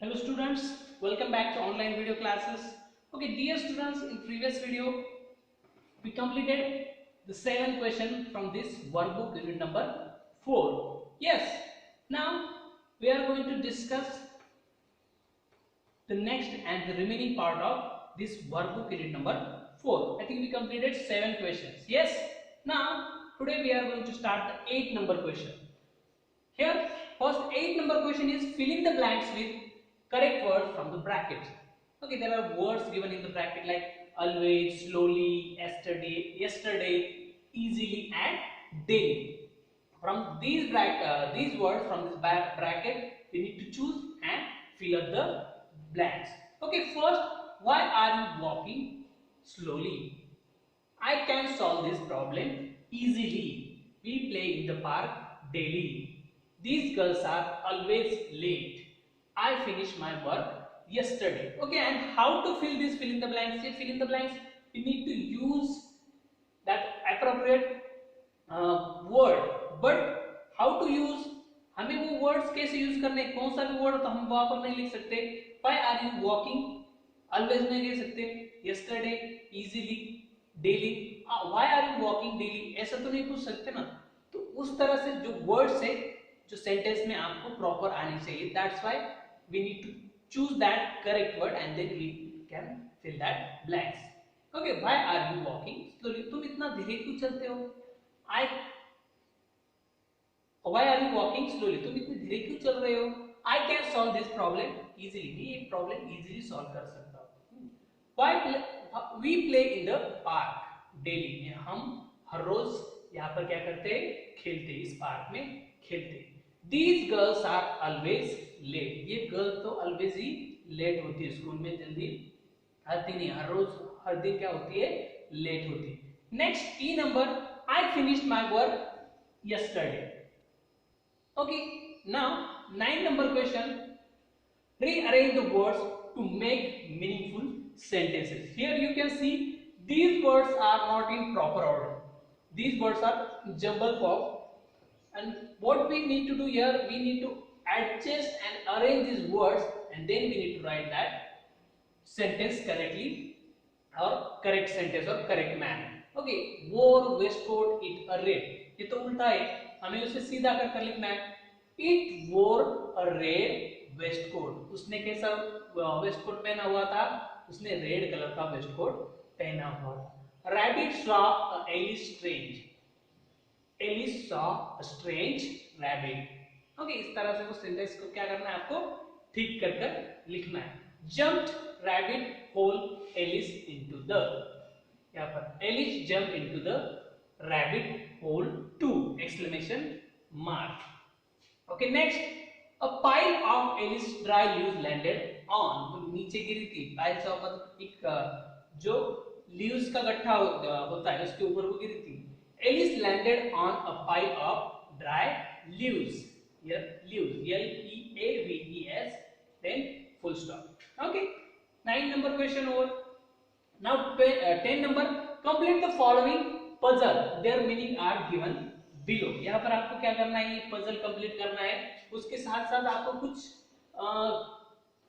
Hello students, welcome back to online video classes. Okay, dear students, in previous video we completed the 7 question from this workbook unit number 4. Yes, now we are going to discuss the next and the remaining part of this workbook unit number 4. I think we completed 7 questions. Yes, now today we are going to start the 8 number question. Here, first 8 number question is fill in the blanks with correct word from the bracket. Okay, there are words given in the bracket like always, slowly, yesterday, easily, and daily. From these words from this bracket, we need to choose and fill up the blanks. Okay, first, why are you walking slowly? I can solve this problem easily. We play in the park daily. These girls are always late. I finished my work yesterday. Okay, and how to fill this fill in the blanks? Here, fill in the blanks, we need to use that appropriate word. But how to use? हमें वो words कैसे use करने? कौन सा भी word तो हम वहाँ पर नहीं लिख सकते. Why are you walking? Always नहीं लिख सकते. Yesterday, easily, daily. Why are you walking daily? ऐसा तो नहीं पूछ सकते ना. तो उस तरह से जो words है जो सेंटेंस में आपको प्रॉपर आनी चाहिए. That's why we need to choose that correct word and then we can fill that blanks. Okay, why are you walking slowly? तुम इतना धीरे क्यों चलते हो? Why are you walking slowly? तुम इतने धीरे क्यों चल रहे हो? I can solve this problem easily. मैं ये problem easily solve कर सकता हूँ. We play in the park daily. हम हर रोज यहाँ पर क्या करते हैं? खेलते हैं. इस पार्क में खेलते हैं. These girls are always late. ये गर्ल तो always ही लेट होती है. स्कूल में जल्दी आती नहीं. हर रोज हर दिन क्या होती है? लेट होती है. Next E number, I finished my work yesterday. Okay, now 9 number question, rearrange the words to make meaningful sentences. Here you can see these words are not in proper order. These words are jumbled up. And what we need to do here, we need to adjust and arrange these words and then we need to write that sentence correctly or correct sentence or correct manner. Okay, wore waistcoat it a red. ये तो उल्टा है, हमें उसे सीधा कर लिखना है. It wore a red waistcoat. उसने कैसा वेस्टकोट पहना हुआ था? उसने रेड कलर का वेस्टकोट पहना हुआ था. Rabbit saw Alice strange. Alice saw a strange rabbit. Okay, इस तरह से वो सेंटेंस को क्या करना है? आपको ठीक कर कर लिखना है. Jumped rabbit hole Alice into the. यहाँ पर Alice jumped into the rabbit hole too! Exclamation mark. Okay, next, a pile of Alice dry leaves landed on. तो नीचे गिरी थी. Piles of एक जो leaves का गट्ठा होता है उसके ऊपर वो गिरी थी. Alice landed on a pile of dry leaves. Here, leaves. L-E-A-V-E-S. Then full stop. Okay. 9 number question over. Now 10 number. Complete the following puzzle. Their meaning are given below. यहाँ पर आपको क्या करना है? ये puzzle complete करना है. उसके साथ साथ आपको कुछ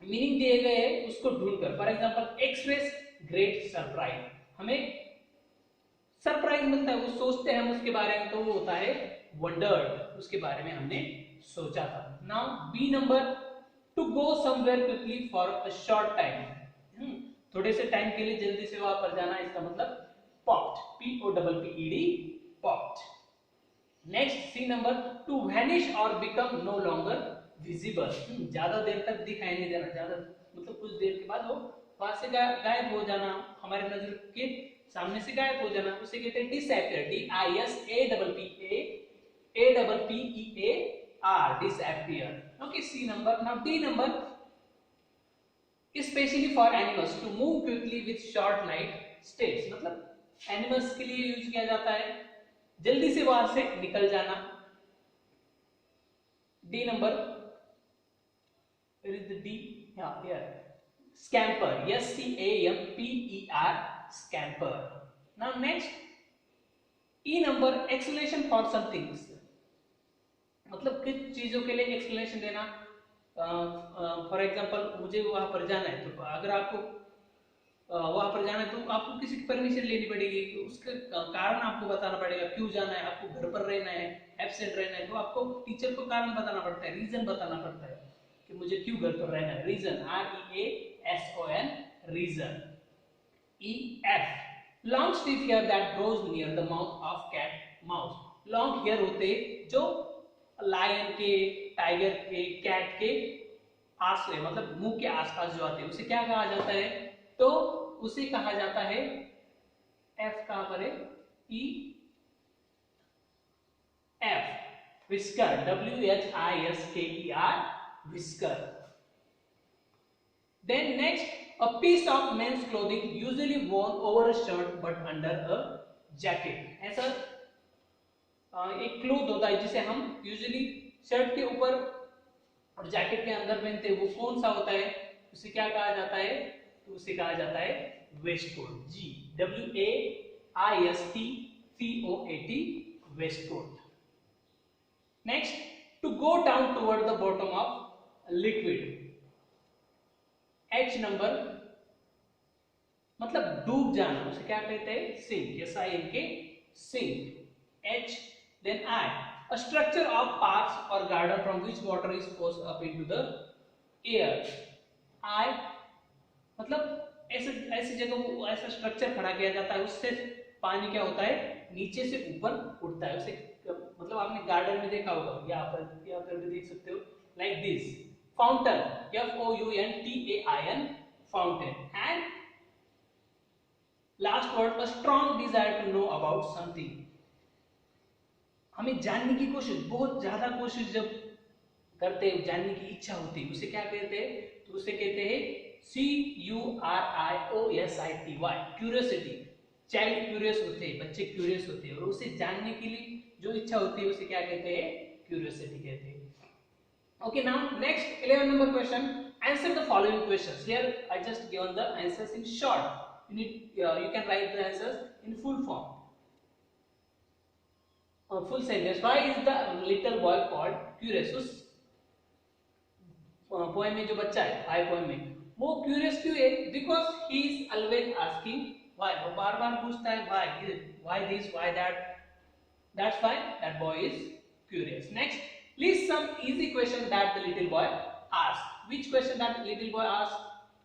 मीनिंग दिए गए हैं उसको ढूंढकर. For example, express great surprise. हमें सरप्राइज मिलता है, वो सोचते हैं हम उसके बारे में, तो वो होता है वंडर्ड. उसके बारे में हमने सोचा था. Now B number, to go somewhere quickly for a short time. थोड़े से टाइम के लिए जल्दी से वहां पर जाना, इसका मतलब popped. P-O-P-P-E-D, popped. Next C number, to vanish और बिकम नो लॉन्गर विजिबल. ज्यादा देर तक दिखाई नहीं देना. ज्यादा मतलब कुछ देर के बाद वो वहां से गायब हो जाना, हमारे नजर के सामने से गायब हो जाना, उसे कहते हैं disappear. D-I-S-A-P-P-E-A-R, disappear. Okay, C number. Now D number, specially for animals to move quickly with short light steps. मतलब एनिमल्स के लिए यूज किया जाता है जल्दी से वहां से निकल जाना. D number, where is the D? Here, scamper. S-C-A-M-P-E-R, scamper. Now next, E number, explanation for some things. मतलब किस चीजों के लिए एक्सप्लेनेशन देना. फॉर एग्जांपल मुझे वहां पर जाना है, तो अगर आपको वहां पर जाना है तो आपको किसी की परमिशन लेनी पड़ेगी, तो उसका कारण आपको बताना पड़ेगा, क्यों जाना है, आपको घर पर रहना है, एब्सेंट रहना है, तो आपको टीचर को कारण बताना पड़ता है, रीजन बताना पड़ता है कि मुझे क्यों घर पर रहना है, reason, REASON, reason. EF, long stiff hair that grows near the mouth of cat, mouse। Long hair होते जो लायन के, टाइगर के, कैट के आस में, मतलब मुंह के आसपास जो आते हैं, उसे क्या कहा जाता है, तो उसे कहा जाता है, एफ कहां पर है, E F, whisker, WHISKER, whisker. Then next, a piece of men's clothing usually worn over a shirt but under a jacket। ऐसा एक क्लोथ होता है जिसे हम यूजुअली शर्ट के ऊपर और जैकेट के अंदर पहनते हैं, वो कौन सा होता है, उसे क्या कहा जाता है, तो उसे कहा जाता है waistcoat, WAISTCOAT, waistcoat. Next, to go down toward the bottom of liquid, H number, मतलब डूब जाना, उसे क्या कहते हैं, sink, SINK, sink, H। then I, a structure of parks or garden from which water is forced up into the air। I मतलब ऐसे ऐसी जगह ऐसा स्ट्रक्चर खड़ा किया जाता है, उससे पानी क्या होता है, नीचे से ऊपर उठता है, उसे मतलब आपने गार्डन में देखा होगा, यहाँ पर भी देख सकते हो, like this fountain, FOUNTAIN, fountain. And last word, a strong desire to know about something, हमें जानने की कोशिश, बहुत ज्यादा कोशिश जब करते हैं, जानने की इच्छा होती है, उसे क्या कहते हैं, तो उसे कहते हैं CURIOSITY, क्यूरियोसिटी। चाइल्ड क्यूरियस होते हैं, बच्चे क्यूरियस होते हैं, और उसे जानने के लिए जो इच्छा होती है उसे क्या कहते हैं, क्यूरियोसिटी कहते हैं। Okay, now next 11 number question, answer the following questions। Here I just given the answers in short, you can write the answers in full form, full sentence। Why is the little boy called curious? उस poem में जो बच्चा है, high poem में, वो curious क्यों है, because he is always asking why, वो बार बार पूछता है why this, why that, that's why that boy is curious. Next, list some easy question that the little boy asked। which question that the little boy asked?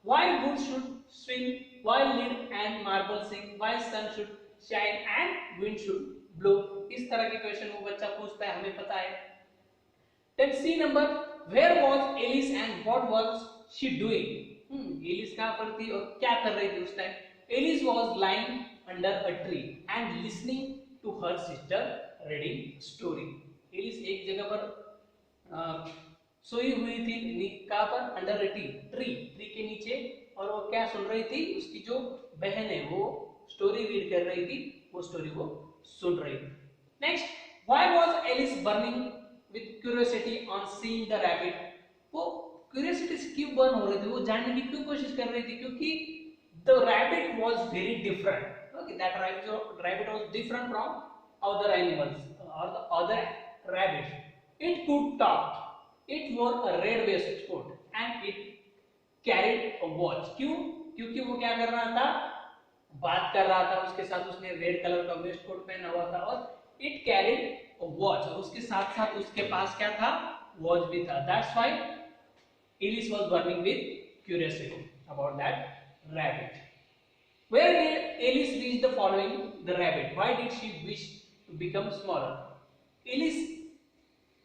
why wood should swing, why lid and marble sing, why sun should shine and wind should blow। इस तरह के question वो बच्चा पूछता है, हमें पता है। then C number, where was Alice and what was she doing? Alice कहां पर थी और क्या कर रही थी उस time? Alice was lying under a tree and listening to her sister reading story। Alice एक जगह पर सोई हुई थी, कहां पर, अंडर अ ट्री के नीचे, और वो क्या सुन रही थी, उसकी जो बहन है वो स्टोरी रीड कर रही थी, वो स्टोरी वो सुन रही थी। Next, why was Alice burning with curiosity on seeing the rabbit? वो क्यूरियोसिटी से क्यों बर्न हो रही थी, वो जानने की क्यों कोशिश कर रही थी, क्योंकि the rabbit was very different. Okay, that rabbit was different from other animals और the other rabbits। it could talk, it wore a red waistcoat and it carried a watch। क्यों? क्योंकि वो क्या कर रहा था, बात कर रहा था, उसके साथ उसने रेड कलर का वेस्टकोट पहना हुआ था, और it carried a watch, और उसके साथ साथ उसके पास क्या था, वॉच भी था। that's why Alice was burning with curiosity about that rabbit। where did Alice reach the following the rabbit? why did she wish to become smaller? Alice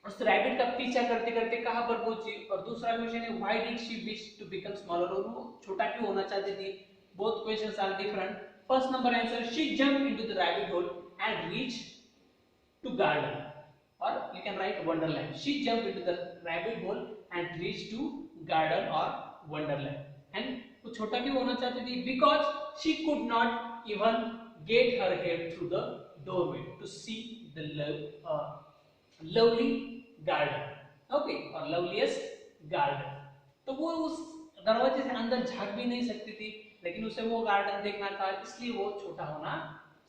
उस रैबिट का पीछा करते करते कहां पर पहुंची? और दूसरा क्वेश्चन है why did she wish to become smaller, और वो छोटा क्यों होना चाहती थी? Both questions are different. First number answer, she jumped into the rabbit hole and reach to garden, और you can write Wonderland. She jumped into the rabbit hole and reach to garden और Wonderland. And वो छोटा क्यों होना चाहती थी? Because she could not even get her head through the doorway to see the lovely garden, okay, or loveliest garden। तो वो उस दरवाजे से अंदर झांक भी नहीं सकती थी, लेकिन उसे वो गार्डन देखना था, इसलिए वो छोटा होना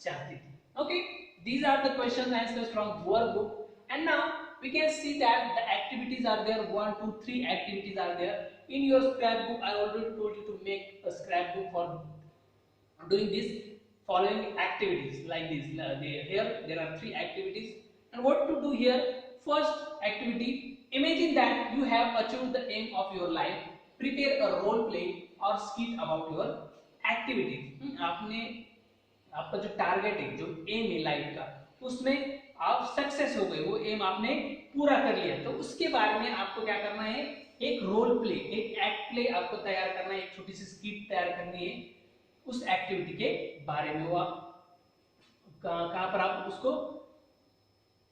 चाहती थी। okay, these are the question answers from your book। and now we can see that the activities are there. 1, 2, 3 activities are there in your scrapbook. I already told you to make a scrapbook for doing this following activities like this. Here there are 3 activities, and what to do here? First activity, imagine that you have achieved the aim of your life. Prepare a role play or skit about your activities. आपने आपका जो target है, जो M है life का, उसमें आप success हो गए, वो एम आपने पूरा कर लिया, तो उसके बारे में आपको क्या करना है? एक रोल प्ले, एक एक्ट प्ले आपको तैयार करना है, एक छोटी सी स्किट तैयार करनी है उस एक्टिविटी के बारे में। वो आप कहां पर आप उसको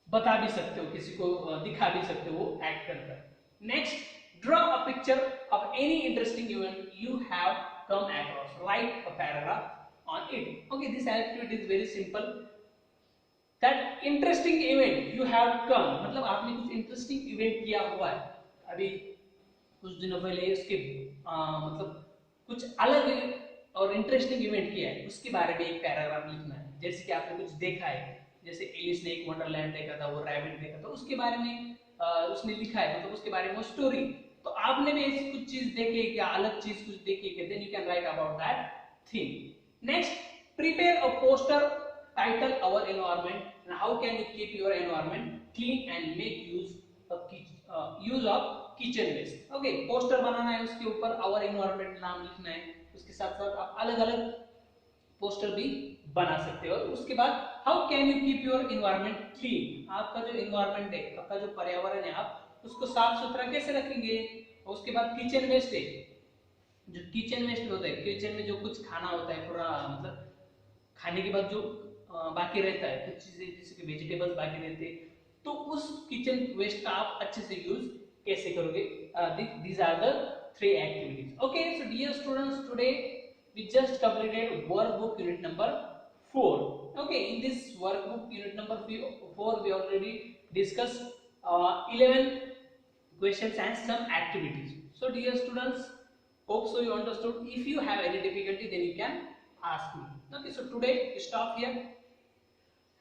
बता भी सकते हो, किसी को दिखा भी सकते हो वो एक्ट कर। Next, draw a picture of any interesting event you have come across. Write a paragraph on it. Okay, this activity is very simple. That interesting event you have come, मतलब आपने कुछ इंटरेस्टिंग इवेंट किया हुआ है अभी कुछ दिनों पहले, उसके मतलब कुछ अलग और इंटरेस्टिंग इवेंट किया है, उसके बारे में एक पैराग्राफ लिखना है। जैसे कि आपने कुछ देखा है, जैसे एलिस ने एक वंडरलैंड देखा था, वो रैबिट देखा था, उसके बारे में उसने लिखा है, मतलब उसके बारे में स्टोरी। तो आपने भी ऐसी कुछ चीज देखी क्या, अलग चीज कुछ देखी है, then you can write about that thing. Next, prepare a poster title our environment and how can you keep your environment clean and make use of kitchen waste. Okay, poster बनाना है, उसके ऊपर आवर एनवायरनमेंट नाम लिखना है, उसके साथ साथ आप अलग अलग पोस्टर भी बना सकते हो। उसके बाद how can you keep your environment clean, आपका जो एनवायरनमेंट है, आपका जो पर्यावरण है, आप उसको साफ सुथरा कैसे रखेंगे। और उसके बाद किचन वेस्ट है, जो किचन वेस्ट होता है, किचन में जो कुछ खाना होता है पूरा, मतलब खाने के बाद जो बाकी रहता है, कुछ चीजें जैसे कि वेजिटेबल्स बाकी रहते हैं, तो उस किचन वेस्ट का आप अच्छे से यूज कैसे करोगे। These are the 3 activities. Okay, so dear students, today we just completed workbook unit number 4. Okay, in this workbook unit number 4 we already discussed 11 questions and some activities. So dear students, hope so you understood. If you have any difficulty, then you can ask me. Okay, so today stop here,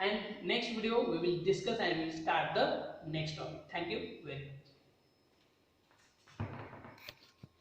and next video we will discuss and we will start the next topic. Thank you very much.